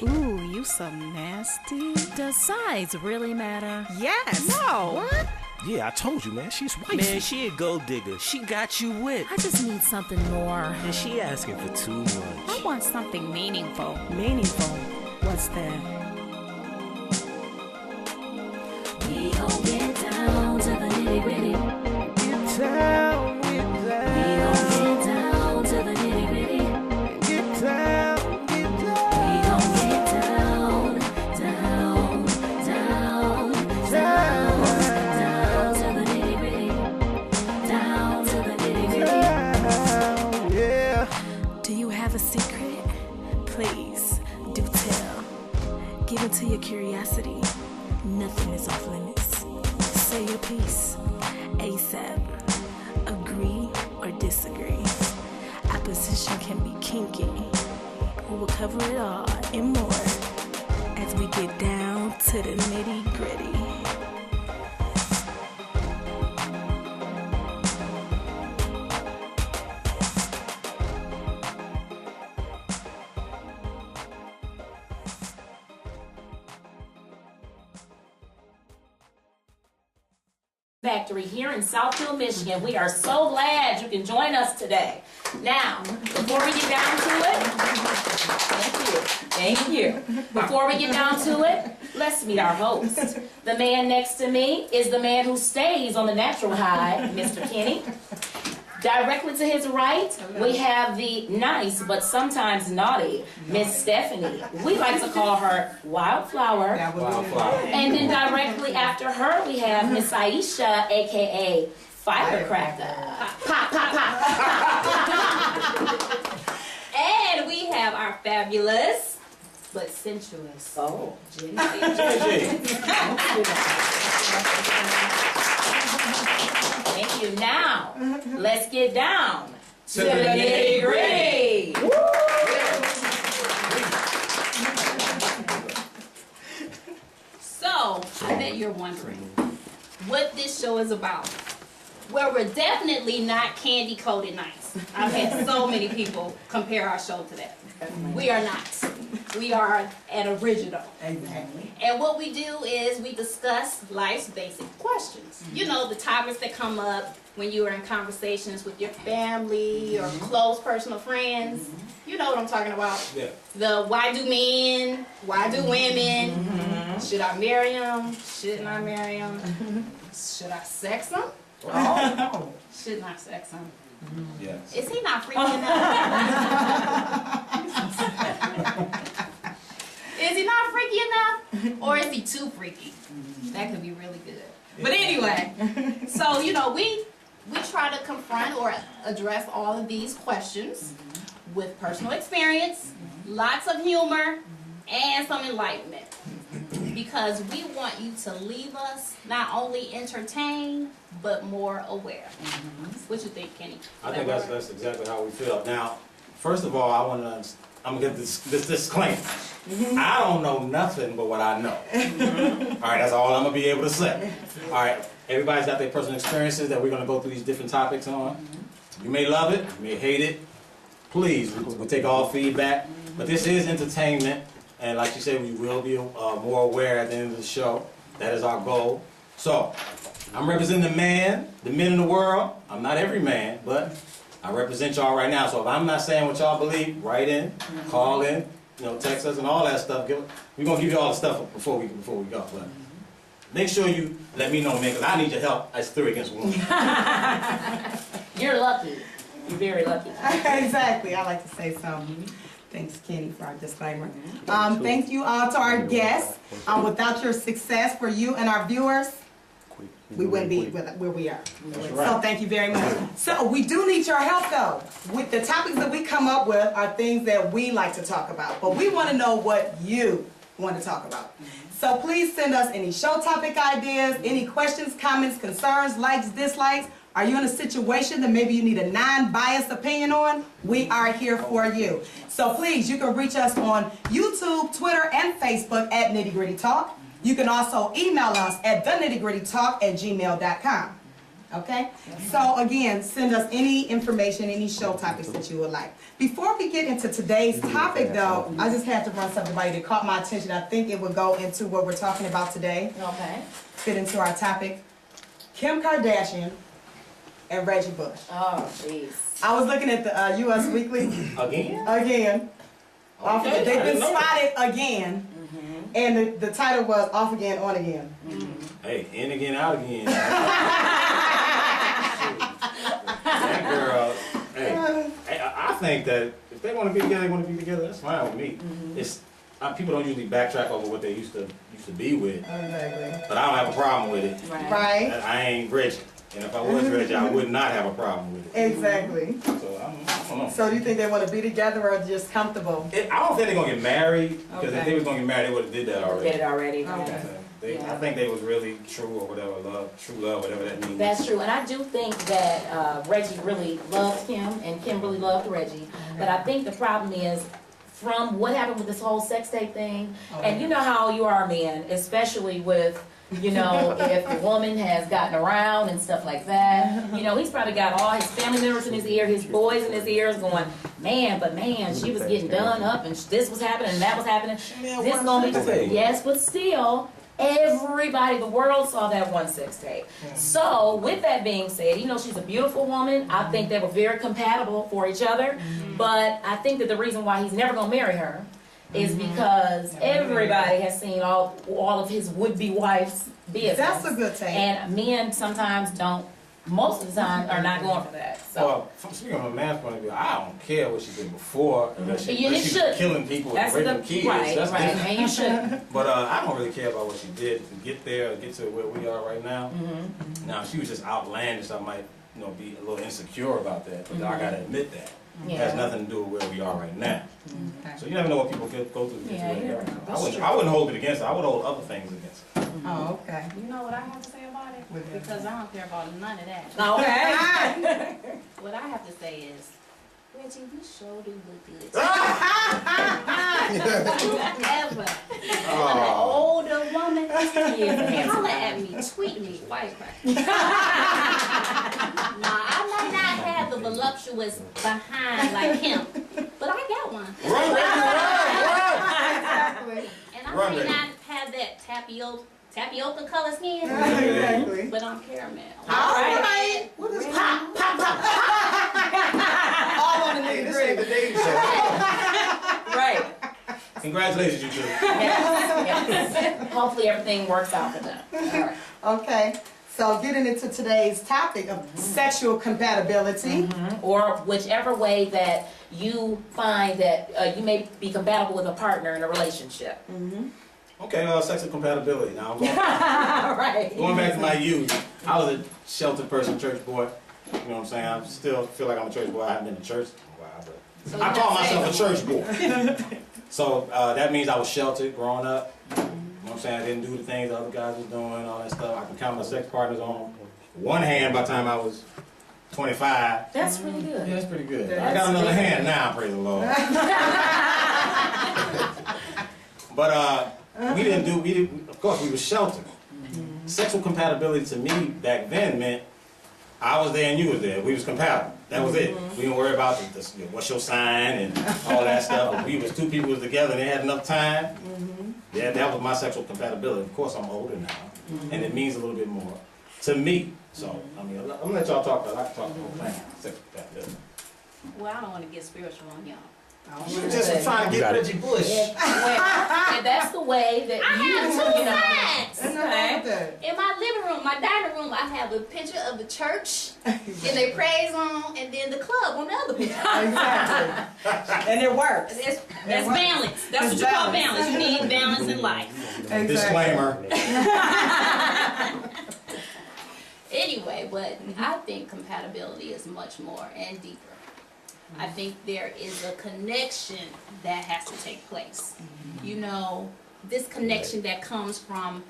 Ooh, you so nasty. Does size really matter? Yes. No. What? Yeah, I told you, man. She's wifey. Man, she a gold digger. She got you whipped. I just need something more. And she asking for too much. I want something meaningful. Meaningful. What's that? We gon' get down to the nitty gritty. Get down, get We down. gon' get down to the nitty gritty. Get down, get down. We gon' get down, down, down, down, down to the nitty gritty. Down to the nitty gritty. Down, yeah. Do you have a secret? Please, do tell. Give it to your curiosity. Nothing is off limits. Say your piece. ASAP. Agree or disagree. Opposition can be kinky. We will cover it all and more as we get down to the nitty gritty. Factory here in Southfield, Michigan. We are so glad you can join us today. Now, before we get down to it, thank you. Before we get down to it, let's meet our host. The man next to me is the man who stays on the natural high, Mr. Kenny. Directly to his right, we have the nice but sometimes naughty Miss Stephanie. We like to call her Wildflower. And then directly after her, we have Miss Aisha, aka Firecracker. Pop, pop, pop. And we have our fabulous but sensuous. Oh, Jenny. Thank you. Now, let's get down to the nitty gritty. So, I bet you're wondering what this show is about. Well, we're definitely not candy coated nice. I've had so many people compare our show to that. We are not. We are an original. Exactly. And what we do is we discuss life's basic questions. You know, the topics that come up when you are in conversations with your family or close personal friends. You know what I'm talking about. Yeah. The why do men, why do women, should I marry them, shouldn't I marry them, should I sex them? Oh. Shouldn't I sex them? Yes. Is he not freaky enough? Is he not freaky enough? Or is he too freaky? That could be really good. But anyway, so, you know, we try to confront or address all of these questions with personal experience, lots of humor, and some enlightenment. Because we want you to leave us not only entertained, but more aware. What you think, Kenny? I think that's exactly how we feel. Now, first of all, I'm gonna get this disclaimer. I don't know nothing but what I know. All right, that's all I'm gonna be able to say. All right, everybody's got their personal experiences that we're gonna go through these different topics on. You may love it, you may hate it. Please, we'll take all feedback. But this is entertainment, and like you said, we will be more aware at the end of the show. That is our goal. So, I'm representing the men in the world. I'm not every man, but I represent y'all right now. So if I'm not saying what y'all believe, write in, call in, you know, text us and all that stuff. We're gonna give you all the stuff before we go. But make sure you let me know, man, because I need your help. It's 3 against 1. You're lucky. You're very lucky. Exactly. I like to say so. Thanks, Kenny, for our disclaimer. Thank you all to our guests. Without your success for you and our viewers, we wouldn't be where we are. So thank you very much. So we do need your help though. With the topics that we come up with are things that we like to talk about, but we want to know what you want to talk about. So please send us any show topic ideas, any questions, comments, concerns, likes, dislikes. Are you in a situation that maybe you need a non-biased opinion on? We are here for you. So please, you can reach us on YouTube, Twitter, and Facebook at Nitty Gritty Talk. You can also email us at thenittigrittytalk@gmail.com. Okay? So again, send us any information, any show topics that you would like. Before we get into today's topic though, I just had to run something by you that caught my attention. I think it would go into what we're talking about today, Okay. fit into our topic. Kim Kardashian and Reggie Bush. Oh, jeez. I was looking at the US Weekly Again? Off Okay, they've I been didn't know spotted again. And the title was Off Again, On Again. Hey, in again, out again. That girl, hey, I think that if they want to be together, they want to be together. That's fine with me. It's people don't usually backtrack over what they used to be with, Exactly. but I don't have a problem with it. Right? I ain't Reggie, and if I was Reggie, I would not have a problem with it. Exactly. So I don't know. So do you think they want to be together or just comfortable? I don't think they're gonna get married, because if Okay. they was gonna get married, they would have did that already. Did it already. Okay. I think they was really true or whatever, true love, whatever that means. That's true, and I do think that Reggie really loved Kim, and Kim really loved Reggie. But I think the problem is, from what happened with this whole sex tape thing, and you know how you are, men, especially with, you know, if the woman has gotten around and stuff like that, you know, he's probably got all his family members in his ear, his boys in his ears going, man, she was getting done up, and this was happening, and that was happening. This gonna be, yes, but still, everybody, the world saw that one sex tape. So, with that being said, you know, she's a beautiful woman. I think they were very compatible for each other. But I think that the reason why he's never going to marry her is because everybody has seen all of his would-be wife's business. That's a good take. And men sometimes don't, most of the time, are not going for that. So. Well, from speaking from a man's point of view, I don't care what she did before, unless she was killing people and raping kids. Right, That's right, different. and you shouldn't. But I don't really care about what she did to get there, get to where we are right now. Now, if she was just outlandish, I might, you know, be a little insecure about that. But I gotta admit that. It has nothing to do with where we are right now. So you never know what people go through to get to where they are. I wouldn't hold it against her. I would hold other things against her. Oh, okay. You know what I have to say about it? Because I don't care about none of that. Okay. What I have to say is, Reggie, you sure do look good. Ever. An older woman, holler at me, tweet me, white crack. Now, I might not have the voluptuous behind like him, but I got one. Run, And I may not have that tapioca color skin, Exactly. but I'm caramel. All right. What is pop? All on the Hey, Nitty this ain't the Gritty. dating show. Right. Congratulations, you two. Yes. Hopefully everything works out for them. All right. Okay. So getting into today's topic of sexual compatibility. Or whichever way that you find that you may be compatible with a partner in a relationship. Okay, sexual compatibility. Now, I'm Right. going back to my youth, I was a sheltered person, church boy. You know what I'm saying? I still feel like I'm a church boy. I haven't been to church in a while, but So I you're call not myself a saved. church boy. So that means I was sheltered growing up. You know what I'm saying? I didn't do the things the other guys was doing, all that stuff. I can count my sex partners on one hand by the time I was 25. That's pretty good. Yeah, that's pretty good. I That's got another pretty hand now, praise the Lord. But of course, we were sheltered. Sexual compatibility to me back then meant I was there and you was there. We was compatible. That was it. We didn't worry about what's your sign and all that stuff. We was two people was together and they had enough time. Yeah, that was my sexual compatibility. Of course, I'm older now, and it means a little bit more to me. So, I mean, I'm gonna let y'all talk, but I like to talk the whole thing. Sexual compatibility. Well, I don't want to get spiritual on y'all. You just trying to get Reggie Bush. If that's the way that I have two you know. signs. There's nothing wrong with that. In my living room, my dining room, I have a picture of the church, and they praise on, and then the club on the other picture. Exactly. And it works. That's balance. That's what you call balance. You need balance in life. Disclaimer. Anyway, but I think compatibility is much more and deeper. I think there is a connection that has to take place. You know, this connection that comes from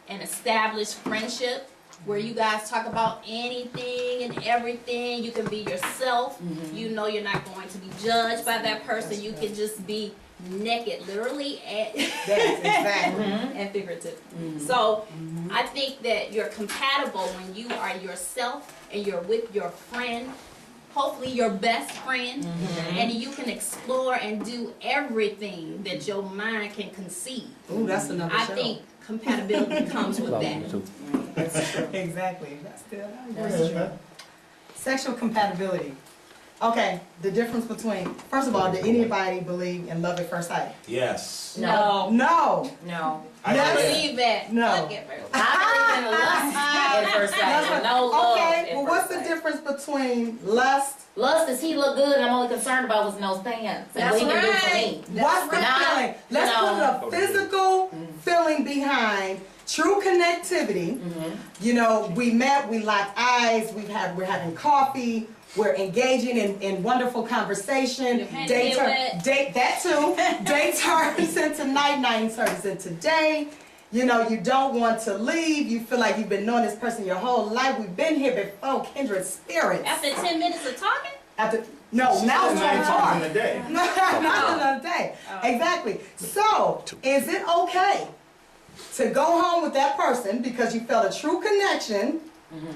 an established friendship where you guys talk about anything and everything. You can be yourself. You know you're not going to be judged by that person. You can just be naked, literally and, Yes, exactly. and figurative. So I think that you're compatible when you are yourself and you're with your friend, hopefully your best friend, and you can explore and do everything that your mind can conceive. Ooh, that's another I show. think compatibility comes with that. That's true. Exactly. That's true. Sexual compatibility. Okay, the difference between, first of all, did anybody believe in love at first sight? Yes. No. No. No. I Yes. believe that. No. Look at her. I believe in lust at first sight. but No love. Okay, at well, first what's the sight. difference between lust? Lust is he look good, and I'm only concerned about what's in those pants. And That's what he can do for right. me. What's the right. feeling? Let's No. put a physical feeling behind true connectivity. You know, we met, we locked eyes, we're having coffee, we're engaging in wonderful conversation. Your panties get wet. Date that too. Day turns into night turns into day. You know, you don't want to leave. You feel like you've been knowing this person your whole life. We've been here before, kindred spirits. After 10 minutes of talking? Now it's Nine too times hard. in a day. Not another day. Exactly. So, is it okay to go home with that person because you felt a true connection?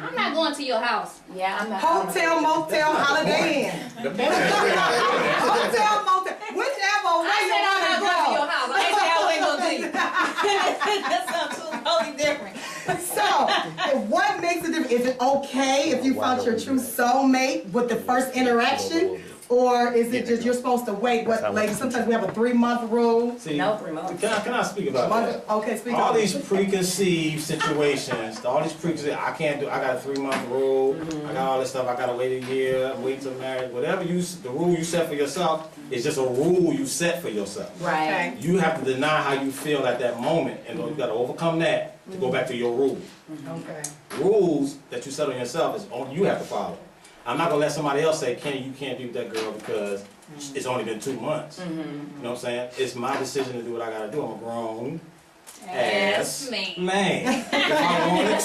I'm not going to your house. Yeah, I'm not. Hotel, motel, holiday inn. The point is, we're not doing that. Hotel, motel, whichever way I you said I'm not going to your want house. I ain't say I wasn't going to you. That sounds totally different. to go. So, what makes it different? Is it okay if you found your true soulmate with the first interaction? Or is it just you're supposed to wait? What, ladies? Sometimes we have a 3-month rule. See, No, 3 months. Can I speak about that? Okay, speak All up. these preconceived situations, I can't do, I got a 3-month rule, I got all this stuff, I gotta wait a year, I'm waiting till marriage, whatever the rule you set for yourself is just a rule you set for yourself. Right. Okay. You have to deny how you feel at that moment, and you gotta overcome that to go back to your rule. Okay. Rules that you set on yourself is only you have to follow. I'm not gonna let somebody else say, Kenny, you can't be with that girl because it's only been 2 months. You know what I'm saying? It's my decision to do what I gotta do. I'm a grown ass man. If I wanted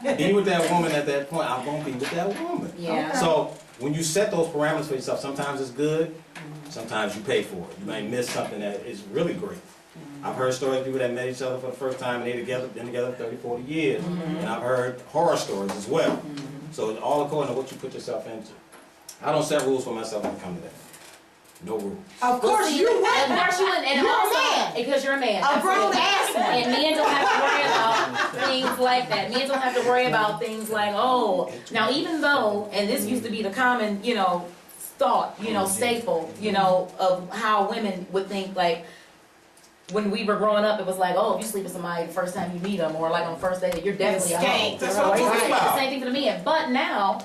to be with that woman at that point, I'm gonna be with that woman. Yeah. So when you set those parameters for yourself, sometimes it's good, sometimes you pay for it. You may miss something that is really great. I've heard stories of people that met each other for the first time and been together 30, 40 years. And I've heard horror stories as well. So it's all according to what you put yourself into. I don't set rules for myself when it comes to that. No rules. Of course you Of wouldn't. course you wouldn't. And You're a also, man. because you're a man. A grown absolutely. ass man. And men don't have to worry about things like that. Men don't have to worry about things like, oh, now even though, and this used to be the common, thought, staple, of how women would think, like, when we were growing up, it was like, oh, if you sleep with somebody the first time you meet them, or like on the first day, you're definitely a hoe. That's what I'm talking It's about. the same thing for the men. But now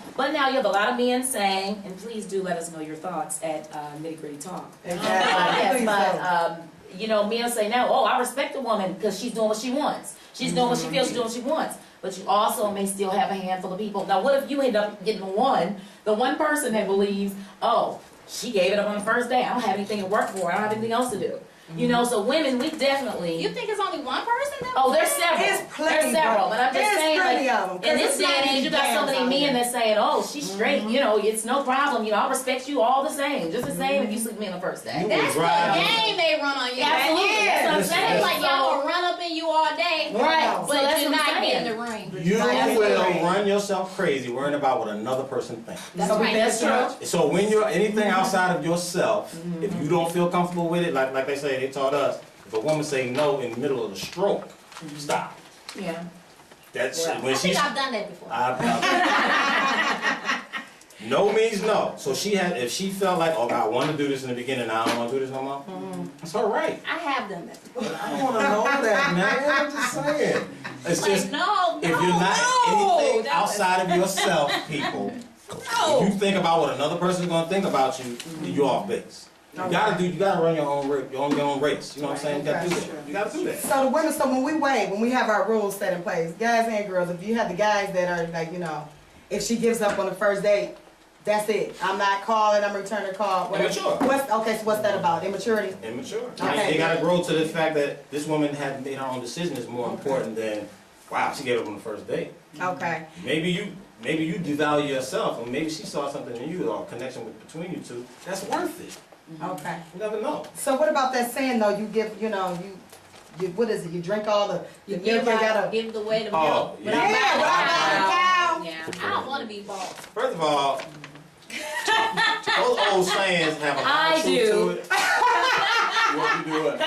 you have a lot of men saying, and please do let us know your thoughts at Nitty Gritty Talk. Exactly. Men say now, oh, I respect a woman because she's doing what she wants. She's doing what she feels, she's doing what she wants. But you also may still have a handful of people. Now, what if you end up getting the one person that believes, oh, she gave it up on the first day. I don't have anything to work for. I don't have anything else to do. So women, we definitely. You think it's only one person that Oh, there's several. There's plenty, There's several, bro. but I'm just There's saying, plenty like, of them, 'cause in this it's day and not age, you got so easy many out men here. that's saying, "Oh, she's straight. It's no problem. I'll respect you all the same, just the same if you sleep with me on the first day." You That's would the drive. game they run on you. Absolutely, that's what I'm Listen, saying. It's like y'all will run up in you all day, Right. but So that's you're what I'm not saying. getting the ring. You Absolutely. will run yourself crazy worrying about what another person thinks. That's So we right. think That's it's true. So when you're anything outside of yourself, if you don't feel comfortable with it, like they say, they taught us, if a woman say no in the middle of the stroke, stop. Yeah. That's Yeah. when I think she's. I've done that before. No means no. So if she felt like, oh, I want to do this in the beginning, now I don't want to do this no more. That's her right. I have done that before. I don't want to know that, man. I'm just saying. It's Like, just no, if you're not anything that was- outside of yourself, people. If you think about what another person's gonna think about you, then you're off base. You gotta run your own race. You know what I'm saying? You gotta do that. You gotta do that. So the women, when we have our rules set in place, guys and girls, if you have the guys that are like, if she gives up on the first date, that's it. I'm not calling, I'm returning the call. Whatever. Immature. So what's that about? Immaturity? Immature. Okay. They gotta grow to the fact that this woman had made her own decision is more important than, wow, she gave up on the first date. Okay. Maybe you devalue yourself, and maybe she saw something in you or a connection between you two that's worth it. Okay. You never know. So what about that saying though, you give, you know, you what is it, you drink all the milk, you gotta. Give away the Oh, milk. yeah. Without Yeah, buying without buying a cow. Yeah, I don't want to be boss. First of all, those old sayings have a lot I of truth do. to it. What you do it.